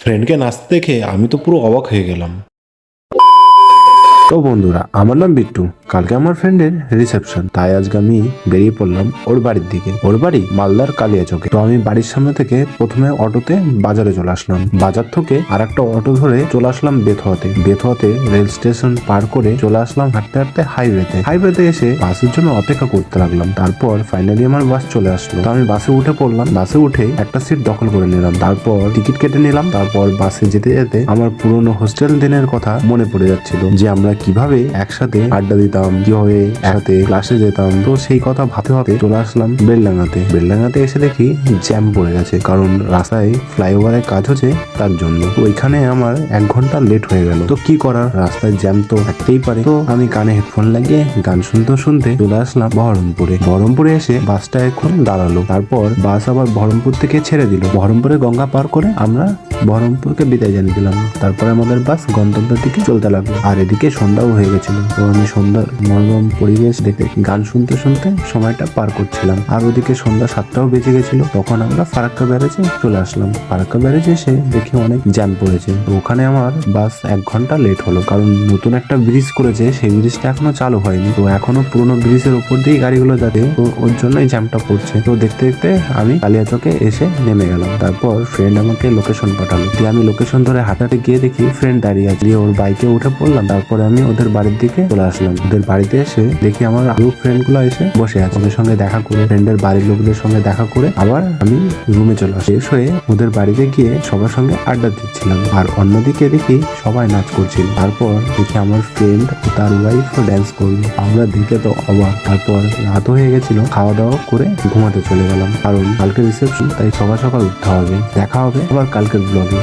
ফ্রেন্ডকে নাচতে দেখে আমি তো পুরো অবাক হয়ে গেলাম। তো বন্ধুরা, আমার নাম বিট্টু। কালকে আমার ফ্রেন্ডের রিসেপশন, তাই আজকে আমি বেরিয়ে পড়লাম ওর বাড়ির দিকে। ওর বাড়ি মালদার কালিয়াচকে। তো আমি বাড়ির সামনে থেকে প্রথমে অটোতে বাজারে চলে আসলাম। বাজার থেকে আর একটা অটো ধরে চলে আসলাম বেথুয়াতে। বেথুয়াতে রেল স্টেশন পার করে চলে আসলাম হাঁটতে হাঁটতে হাইওয়েতে এসে বাসের জন্য অপেক্ষা করতে লাগলাম। তারপর ফাইনালি আমার বাস চলে আসলো। তো আমি বাসে উঠে পড়লাম। বাসে উঠে একটা সিট দখল করে নিলাম। তারপর টিকিট কেটে নিলাম। তারপর বাসে যেতে যেতে আমার পুরনো হোস্টেল দিনের কথা মনে পড়ে যাচ্ছিল, যে আমরা কিভাবে একসাথে আড্ডা দিতাম, কিভাবে একসাথে ক্লাসে যেতাম। তো সেই কথা ভাবতে ভাবতে চলে আসলাম বেলডাঙ্গাতে এসে দেখি জ্যাম পড়ে গেছে, কারণ রাস্তায় ফ্লাইওভারের কাজ হচ্ছে, তার জন্য ওইখানে আমার 1 ঘন্টা লেট হয়ে গেল। তো কি করার, রাস্তায় জ্যাম তো থাকতেই পারে। তো আমি কানে হেডফোন লাগিয়ে গান শুনতে শুনতে চলে আসলাম বহরমপুরে এসে বাসটা এখন দাঁড়ালো। তারপর বাস আবার বহরমপুর থেকে ছেড়ে দিল। বহরমপুরে গঙ্গা পার করে আমরা বহরমপুরকে বিদায় জানিয়ে দিলাম। তারপরে আমাদের বাস গন্তব্যের দিকে চলতে লাগলো। আর এদিকে সন্ধ্যাও হয়ে গেছিল। তো আমি সন্ধ্যার মনোরম পরিবেশ দেখে গান শুনতে শুনতে সময়টা পার করছিলাম। আর ওদিকে সন্ধ্যা 7টাও বেজে গেছিল। তখন আমরা ফারাক্কা ব্যারেজে চলে আসলাম। ফারাক্কা ব্যারেজে এসে দেখি অনেক জ্যাম পড়েছে। তো ওখানে আমার বাস 1 ঘন্টা লেট হলো, কারণ নতুন একটা ব্রিজ করেছে, সেই ব্রিজটা এখনো চালু হয়নি। তো এখনো পুরোনো ব্রিজের উপর দিয়ে গাড়িগুলো যাবে, তো ওর জন্যই জ্যামটা পড়ছে। তো দেখতে দেখতে আমি কালিয়াচকে এসে নেমে গেলাম। তারপর ফ্রেন্ড আমাকে লোকেশন পাঠালো। দিয়ে আমি লোকেশন ধরে হাঁটাতে গিয়ে দেখি ফ্রেন্ড দাঁড়িয়ে আছে। দিয়ে ওর বাইকে উঠে পড়লাম। তারপরে আমি ওদের বাড়ির দিকে চলে আসলাম। ওদের বাড়িতে এসে দেখি আমার আরো ফ্রেন্ড গুলো এসে বসে আছে। ওদের সঙ্গে দেখা করে, ফ্রেন্ডের বাড়ির লোকদের সঙ্গে দেখা করে আবার আমি রুমে চলে আসি। শেষ হয়ে ওদের বাড়িতে গিয়ে সবার সঙ্গে আড্ডা দিচ্ছিলাম। আর অন্যদিকে দেখি সবাই নাচ করছিল। তারপর দেখি আমার ফ্রেন্ড ও তার ওয়াইফ ড্যান্স করলো। আমরা দেখে তো অবাক। তারপর রাত হয়ে গেছিল, খাওয়া দাওয়া করে ঘুমাতে চলে গেলাম, কারণ কালকে রিসেপশন, তাই সকাল সকাল উঠতে হবে। দেখা হবে আবার কালকের ব্লগে।